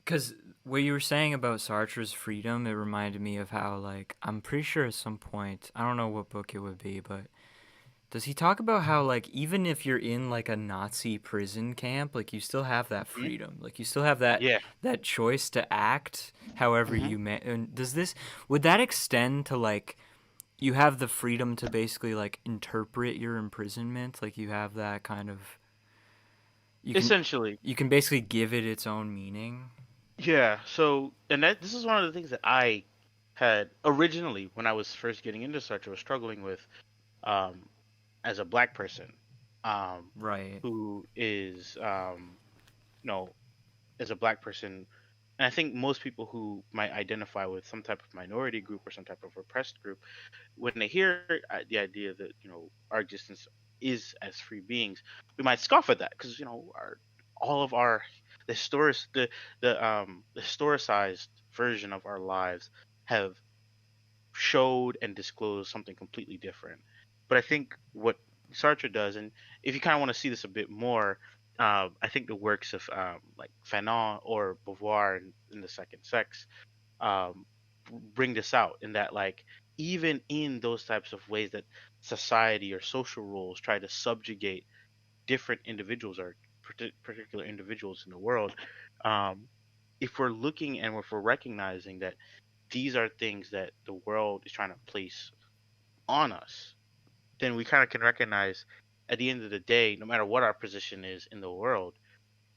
Because what you were saying about Sartre's freedom, it reminded me of how, like, I'm pretty sure at some point, I don't know what book it would be, but does he talk about how, like, even if you're in, like, a Nazi prison camp, like, you still have that Hmm. freedom? Like, you still have that Yeah. that choice to act however Hmm. you may. And would that extend to, like, you have the freedom to basically, like, interpret your imprisonment? Like, you have that kind of, you can, Essentially, you can basically give it its own meaning? yeah. So, and that this is one of the things that I had originally when I was first getting into Sartre was struggling with, um, as a black person, um, Right. who is, you know, as a black person, and I think most people who might identify with some type of minority group or some type of oppressed group, when they hear the idea that our existence is as free beings, we might scoff at that because our all of our the historicized version of our lives have showed and disclosed something completely different. But I think what Sartre does, and if you kind of want to see this a bit more, I think the works of like Fanon or Beauvoir in the Second Sex um, bring this out in that, like, even in those types of ways that society or social rules try to subjugate different individuals or particular individuals in the world, um, if we're looking and if we're recognizing that these are things that the world is trying to place on us, then we kind of can recognize at the end of the day, no matter what our position is in the world,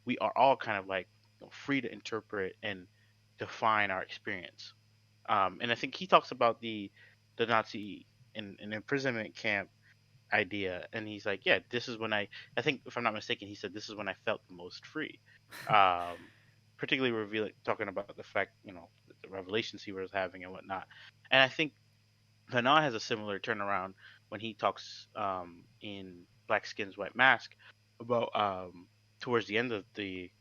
we are all kind of like free to interpret and define our experience. And I think he talks about the Nazi and imprisonment camp idea, and he's like, yeah, this is when I think if I'm not mistaken, he said this is when I felt the most free. Um, Particularly revealing talking about the fact the revelations he was having and whatnot. And I think Fanon has a similar turnaround when he talks in Black Skin's White Mask about towards the end of the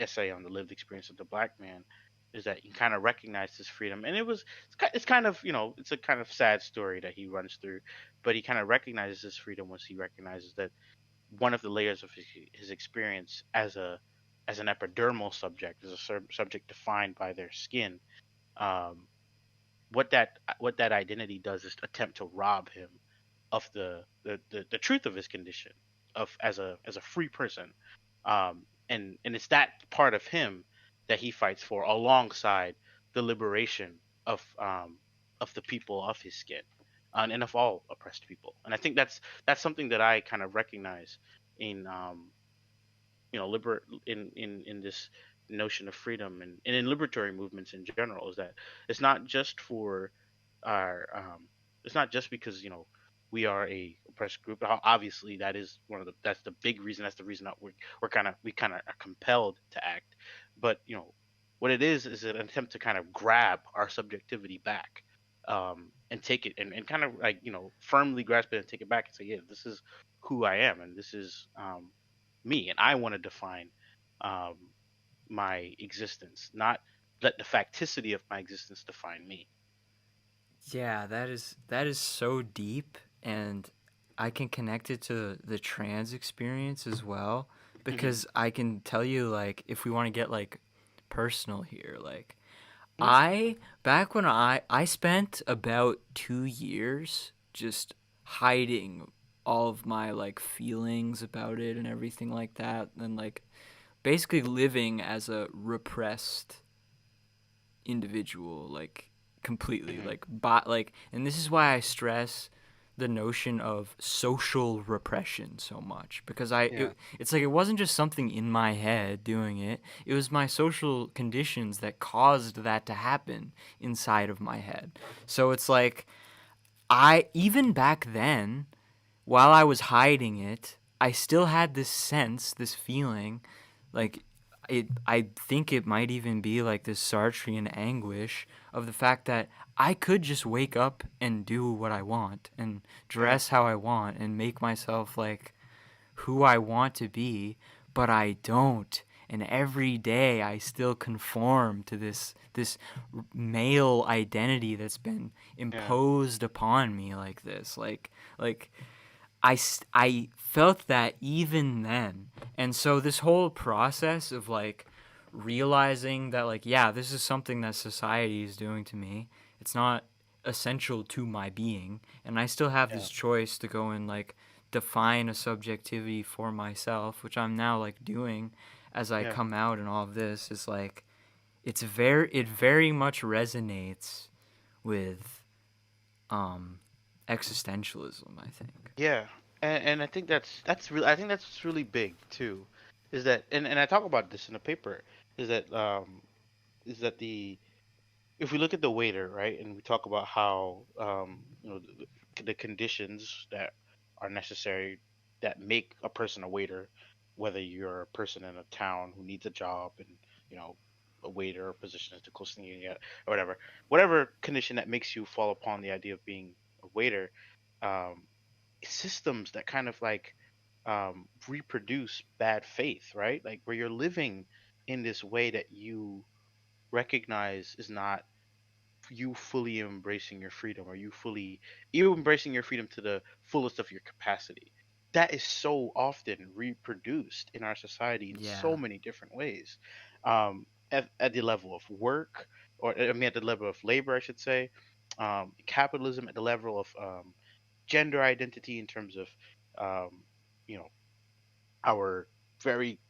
essay on the lived experience of the black man, is that he kind of recognized his freedom, and it's kind of it's a kind of sad story that he runs through, but he kind of recognizes his freedom once he recognizes that one of the layers of his experience as an epidermal subject, as a subject defined by their skin, um, what that identity does is attempt to rob him of the truth of his condition of as a free person, and it's that part of him that he fights for alongside the liberation of the people of his skin, and of all oppressed people. And I think that's something that I kind of recognize in in this notion of freedom, and in liberatory movements in general, is that it's not just for our it's not just because we are a oppressed group. Obviously that is that's the big reason, that's the reason that we kind of are compelled to act. But what it is an attempt to kind of grab our subjectivity back, and take it and kind of like firmly grasp it and take it back and say, yeah, this is who I am, and this is me, and I want to define um, my existence, not let the facticity of my existence define me. Yeah, that is so deep, and I can connect it to the trans experience as well, Hmm. because I can tell you, like, if we want to get, like, personal here, like, Yeah. I back when I spent about 2 years just hiding all of my, like, feelings about it and everything like that, and, like, basically living as a repressed individual, like, completely, Hmm. like, like, and this is why I stress the notion of social repression so much, because Yeah. it's like it wasn't just something in my head doing it, it was my social conditions that caused that to happen inside of my head. So it's like, I even back then, while I was hiding it, I still had this sense, this feeling, like, I think it might even be like this Sartrean anguish of the fact that I could just wake up and do what I want and Yeah. dress how I want and make myself like who I want to be, but I don't. And every day I still conform to this male identity that's been Yeah. imposed upon me like this. Like I felt that even then. And so this whole process of, like, realizing that, like, yeah, this is something that society is doing to me. It's not essential to my being, and I still have Yeah, this choice to go and like define a subjectivity for myself, which I'm now like doing as I yeah, come out and all of this is like it very much resonates with um existentialism, I think. yeah. And I think that's really, I think that's what's really big too, is that, and I talk about this in the paper, is that is that the if we look at the waiter, right, and we talk about how the conditions that are necessary that make a person a waiter, whether you're a person in a town who needs a job and you know a waiter or position is the closest thing you can get or whatever condition that makes you fall upon the idea of being a waiter, um, systems that kind of like reproduce bad faith, right? Like where you're living in this way that you recognize is not you fully embracing your freedom, or you embracing your freedom to the fullest of your capacity. That is so often reproduced in our society in so Yeah. many different ways, at the level of work, or I mean at the level of labor, I should say, capitalism, at the level of gender identity in terms of um, you know our very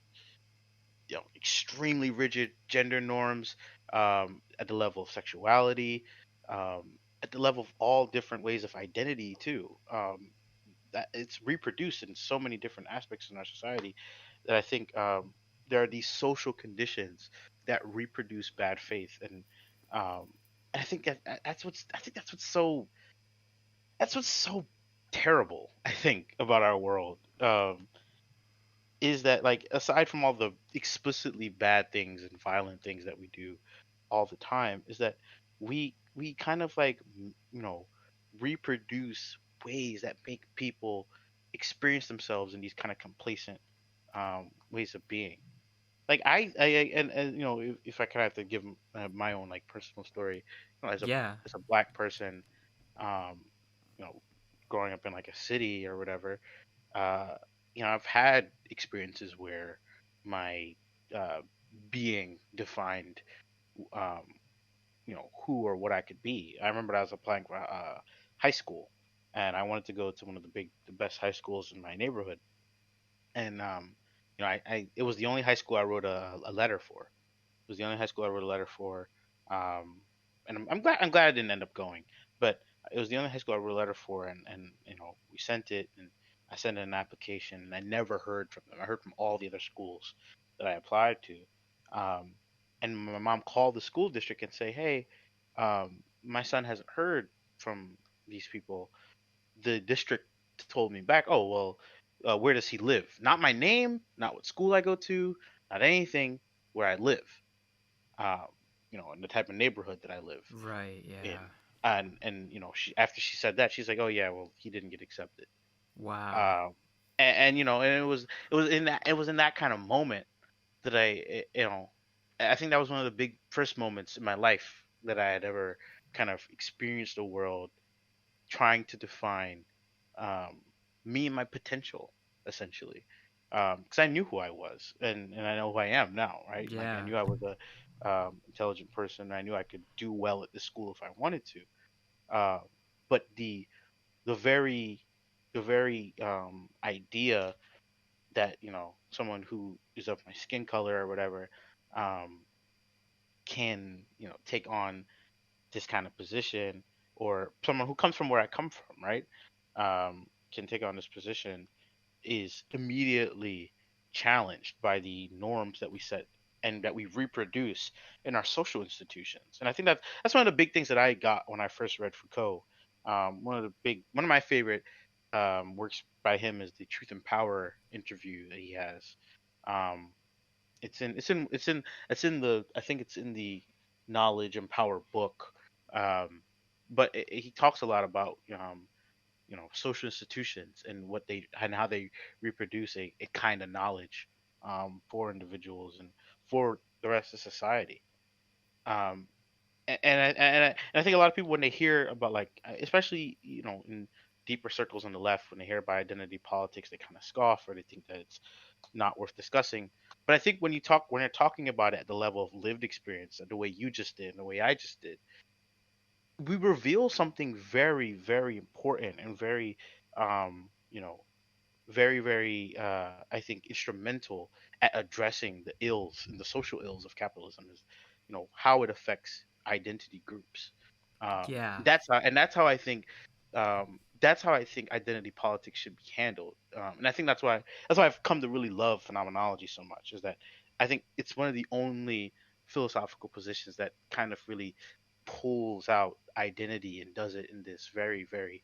extremely rigid gender norms, at the level of sexuality, at the level of all different ways of identity too. That it's reproduced in so many different aspects in our society that I think there are these social conditions that reproduce bad faith, um, and I think that's what's so terrible. I think about our world. Is that like aside from all the explicitly bad things and violent things that we do all the time, is that we kind of like reproduce ways that make people experience themselves in these kind of complacent ways of being. Like and if I kind of have to give my own like personal story, Yeah. as a black person, um you know growing up in like a city or whatever, uh, I've had experiences where my uh, being defined, um, who or what I could be. I remember I was applying for high school, and I wanted to go to one of the best high schools in my neighborhood. And it was the only high school I wrote a letter for. It was the only high school I wrote a letter for. Um, and I'm glad I didn't end up going, but it was the only high school I wrote a letter for, and we sent it, and I sent in an application, and I never heard from them. I heard from all the other schools that I applied to, um, and my mom called the school district and say, hey, my son hasn't heard from these people. The district told me back, oh well, where does he live? Not my name, not what school I go to, not anything, where I live, um, in the type of neighborhood that I live Right, in. yeah. And she after she said that, she's like, "Oh yeah, well he didn't get accepted." Wow. Um, and it was in that kind of moment that I think that was one of the big first moments in my life that I had ever kind of experienced the world trying to define um, me and my potential, essentially. Because I knew who I was, and I know who I am now, right? Like I Yeah. knew I was a intelligent person. I knew I could do well at this school if I wanted to. Uh, but the very the very idea that someone who is of my skin color or whatever um, can take on this kind of position, or someone who comes from where I come from, right? Can take on this position is immediately challenged by the norms that we set and that we reproduce in our social institutions. And I think that's one of the big things that I got when I first read Foucault. One of my favorite works by him is the Truth and Power interview that he has. Um, it's in the I think it's in the Knowledge and Power book. Um, but he talks a lot about social institutions and how they reproduce a kind of knowledge for individuals and for the rest of society. And I think a lot of people when they hear about like especially in deeper circles on the left, when they hear about identity politics, they kind of scoff or they think that it's not worth discussing. But I think when you're talking about it at the level of lived experience, the way you just did, and the way I just did, we reveal something very, very important and very, you know, very, I think, instrumental at addressing the ills and the social ills of capitalism is, how it affects identity groups. Yeah. That's how I think identity politics should be handled. And I think that's why I've come to really love phenomenology so much. Is that I think it's one of the only philosophical positions that kind of really pulls out identity and does it in this very, very,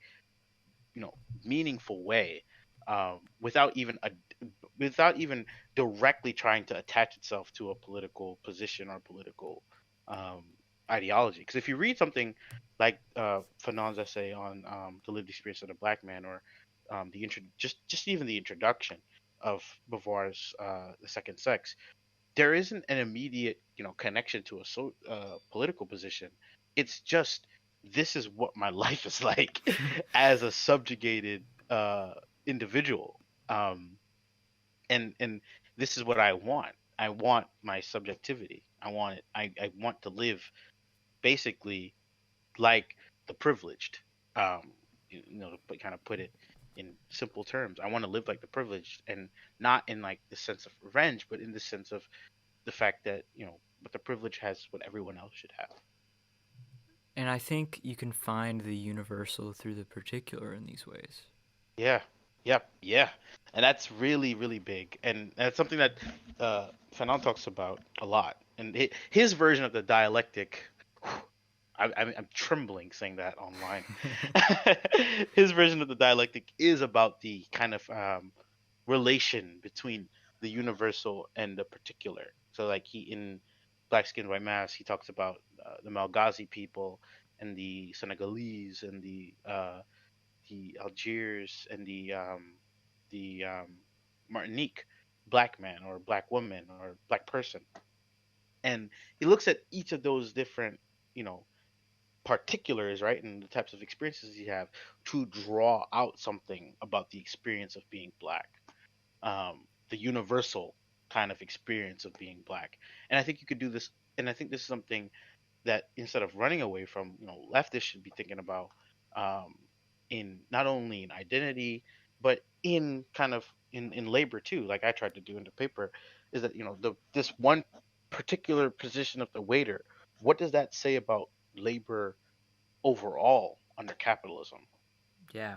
you know meaningful way, without even directly trying to attach itself to a political position or political um, ideology. Because if you read something like Fanon's essay on the lived experience of the black man, or just even the introduction of Beauvoir's The Second Sex, there isn't an immediate connection to a political position. It's just, this is what my life is like as a subjugated individual, um and this is what I want my subjectivity. I want to live basically like the privileged. To kind of put it in simple terms, I want to live like the privileged, and not in like the sense of revenge, but in the sense of the fact that what the privilege has, what everyone else should have. And I think you can find the universal through the particular in these ways. Yeah, yep, yeah, and that's really, really big, and that's something that Fanon talks about a lot. And his version of the dialectic, I'm trembling saying that online. His version of the dialectic is about the kind of relation between the universal and the particular. So like he in Black Skin White Mask, he talks about the Malagasy people and the Senegalese and the Algiers and the Martinique black man or black woman or black person. And he looks at each of those different, you know, particulars, right, and the types of experiences you have to draw out something about the experience of being black, the universal kind of experience of being black. And I think you could do this, and I think this is something that instead of running away from, leftists should be thinking about, um, in not only in identity, but in kind of in labor too, like I tried to do in the paper, is that this one particular position of the waiter, what does that say about labor overall under capitalism? Yeah.